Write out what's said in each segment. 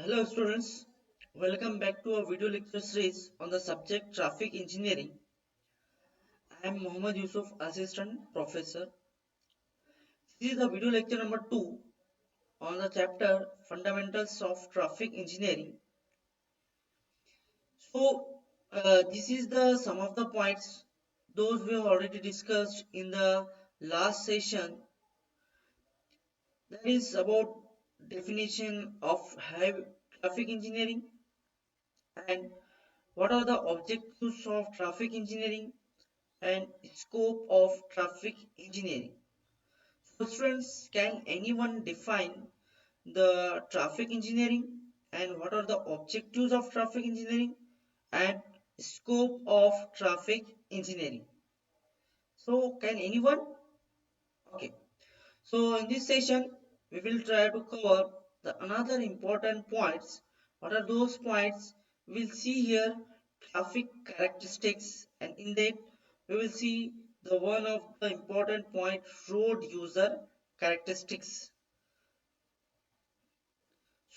Hello students, welcome back to our video lecture series on the subject traffic engineering. I am Mohammad Yusuf, assistant professor. This is the video lecture number 2 on the chapter fundamentals of traffic engineering. This is the some of the points those we have already discussed in the last session, that is about definition of traffic engineering and what are the objectives of traffic engineering and scope of traffic engineering. So students, can anyone define the traffic engineering and what are the objectives of traffic engineering and scope of traffic engineering? So can anyone? Okay. So in this session, we will try to cover the another important points. What are those points? We'll see here traffic characteristics, and in that we will see the one of the important point, road user characteristics.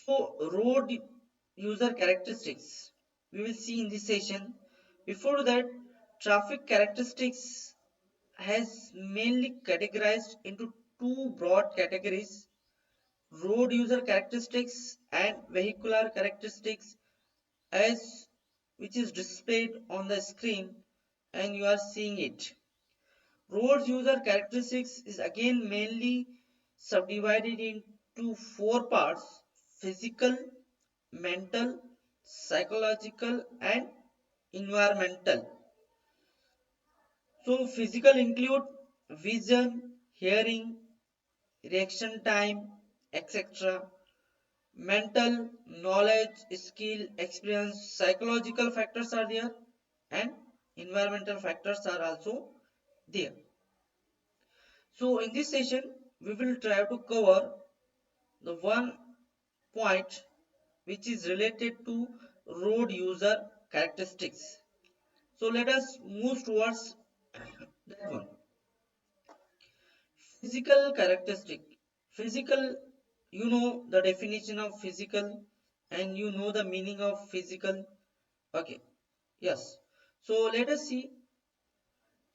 So road user characteristics we will see in this session. Before that, traffic characteristics has mainly categorized into two broad categories: road user characteristics and vehicular characteristics, as which is displayed on the screen and you are seeing it. Road user characteristics is again mainly subdivided into four parts: physical, mental, psychological and environmental. So physical include vision, hearing, reaction time, etc. Mental, knowledge, skill, experience, psychological factors are there, and environmental factors are also there. So in this session, we will try to cover the one point which is related to road user characteristics. So let us move towards that one. Physical characteristic. Physical, you know the definition of physical and you know the meaning of physical. Okay, yes. So let us see.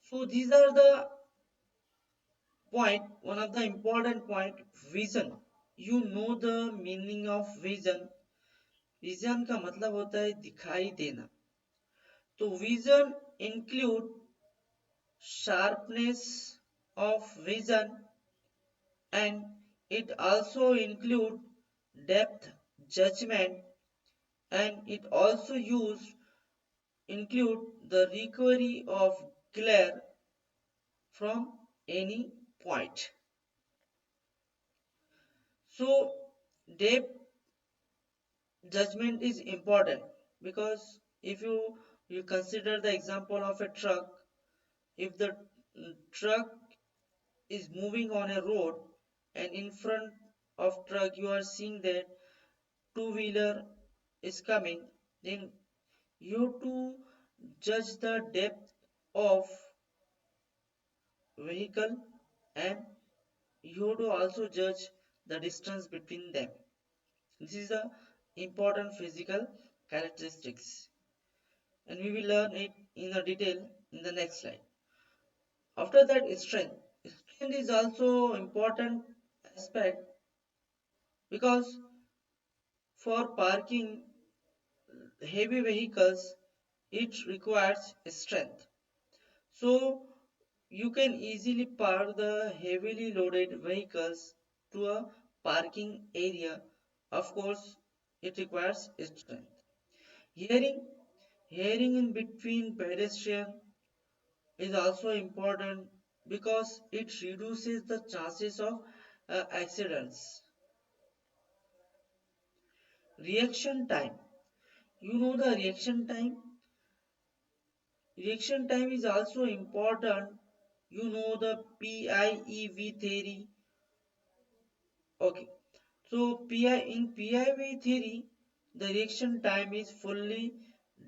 So these are the point, one of the important point, vision. You know the meaning of vision. Vision का मतलब होता है दिखाई देना. तो vision include sharpness of vision, and it also include depth judgment, and it also include the recovery of glare from any point. So depth judgment is important because if you consider the example of a truck, if the truck is moving on a road and in front of truck you are seeing that two-wheeler is coming, then you have to judge the depth of vehicle and you have to also judge the distance between them. This is the important physical characteristics, and we will learn it in a detail in the next slide. After that, strength. Strength is also important aspect because for parking heavy vehicles it requires strength. So you can easily park the heavily loaded vehicles to a parking area. Of course, it requires strength. Hearing, hearing in between pedestrian is also important because it reduces the chances of accidents. Reaction time. You know the reaction time. Reaction time is also important. You know the PIEV theory. Okay. So in PIV theory, the reaction time is fully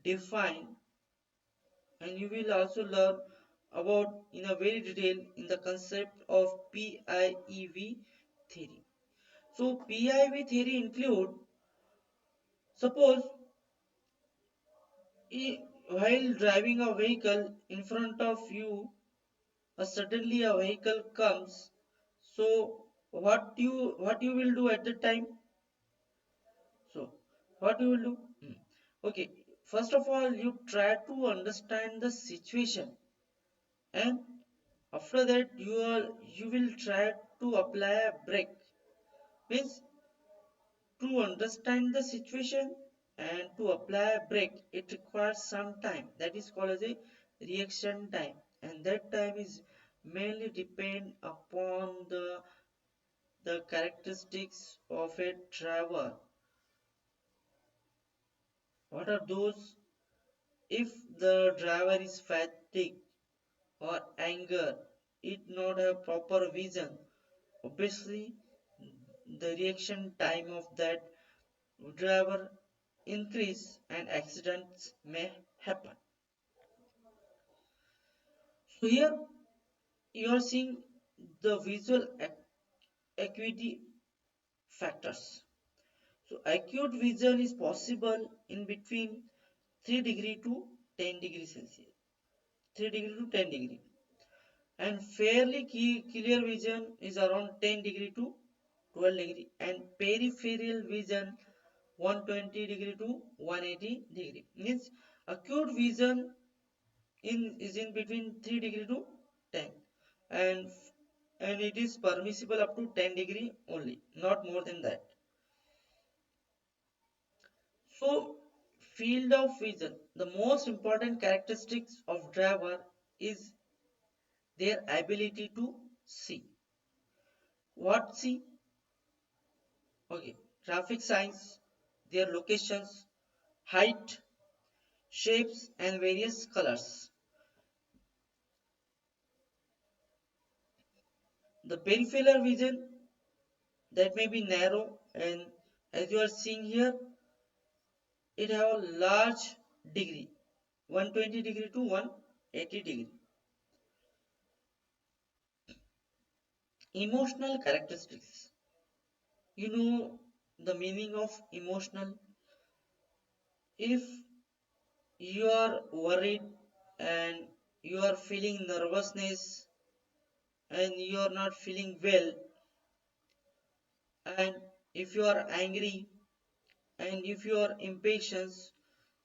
defined, and you will also learn about in a very detail in the concept of PIEV theory. So PIV theory include Suppose while driving a vehicle in front of you, suddenly a vehicle comes. So what you will do at the time? So what you will do? Okay, first of all, you try to understand the situation, and after that you will try to apply a brake. Means to understand the situation and to apply a brake, it requires some time. That is called as a reaction time, and that time is mainly depend upon the characteristics of a driver. What are those? If the driver is fatigued or anger, it not have proper vision, obviously the reaction time of that driver increase and accidents may happen. So here you are seeing the visual acuity factors. So acute vision is possible in between 3 degree to 10 degree Celsius. 3 degree to 10 degree. And fairly clear vision is around 10 degree to 12 degree. And peripheral vision 120 degree to 180 degree. Means acute vision is in between 3 degree to 10, and and it is permissible up to 10 degree only, not more than that. So field of vision, the most important characteristics of driver is their ability to see. What see? Okay, traffic signs, their locations, height, shapes and various colors. The peripheral vision, that may be narrow, and as you are seeing here, it have a large degree, 120 degree to 180 degree. Emotional characteristics. You know the meaning of emotional. If you are worried and you are feeling nervousness and you are not feeling well, and if you are angry and if you are impatient,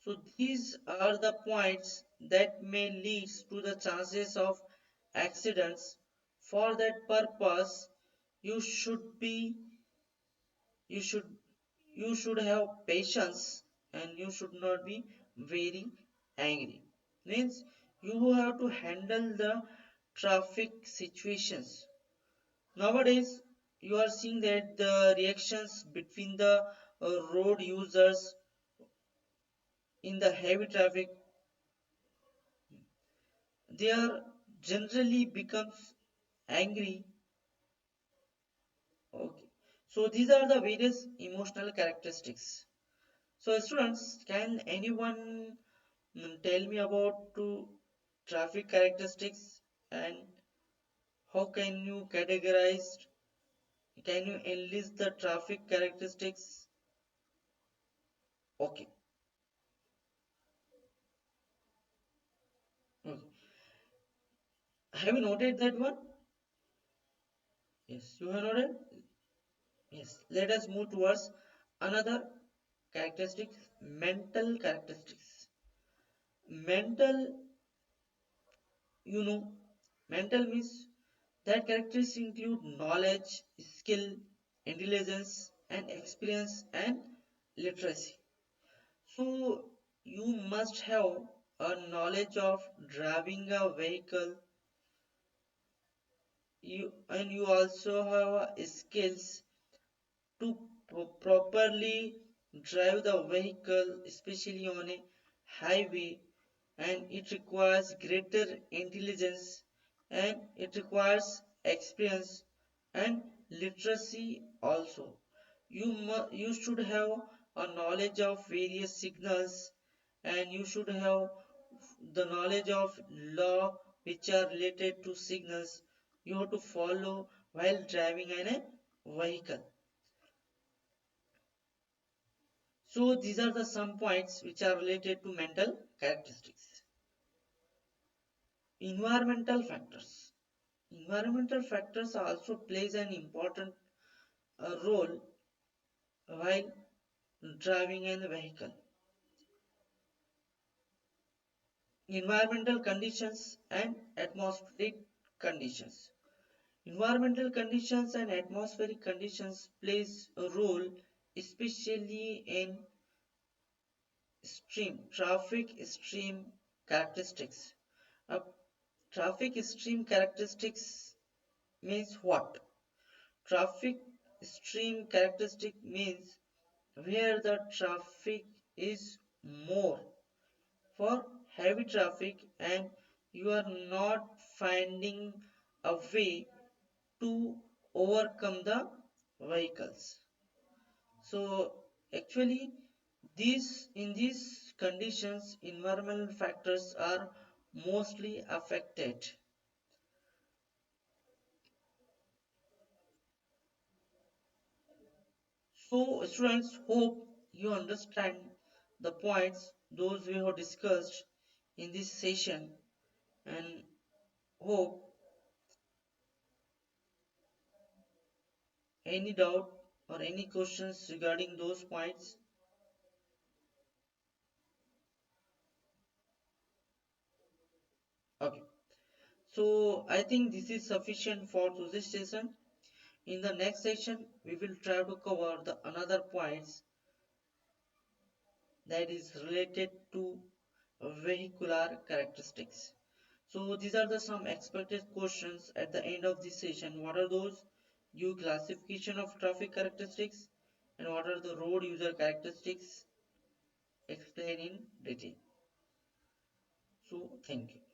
so these are the points that may lead to the chances of accidents. For that purpose, you should be you should you should have patience and you should not be very angry. Means you have to handle the traffic situations. Nowadays, you are seeing that the reactions between the road users in the heavy traffic, they are generally becomes angry. Okay, so these are the various emotional characteristics. So students, can anyone tell me about two traffic characteristics, and how can you categorize, can you enlist the traffic characteristics? Okay, okay. Have you noted that one? Yes, you have noted. Yes, let us move towards another characteristics, mental characteristics. Mental, you know, mental means that characteristics include knowledge, skill, intelligence, and experience and literacy. So you must have a knowledge of driving a vehicle. And you also have skills to properly drive the vehicle, especially on a highway, and it requires greater intelligence and it requires experience and literacy also. You should have a knowledge of various signals, and you should have the knowledge of law which are related to signals you have to follow while driving in a vehicle. So these are the some points which are related to mental characteristics. Environmental factors. Environmental factors also plays an important role while driving a vehicle. Environmental conditions and atmospheric conditions. Environmental conditions and atmospheric conditions plays a role especially in traffic stream characteristics. Uh, Traffic stream characteristics means what? Traffic stream characteristic means where the traffic is more for heavy traffic and you are not finding a way to overcome the vehicles. So actually in these conditions environmental factors are mostly affected. So students, hope you understand the points those we have discussed in this session, and hope any doubt or any questions regarding those points. Okay, so I think this is sufficient for today's session. In the next session we will try to cover the another points that is related to vehicular characteristics. So these are the some expected questions at the end of this session. What are those? Give classification of traffic characteristics and what are the road user characteristics, explain in detail. So thank you.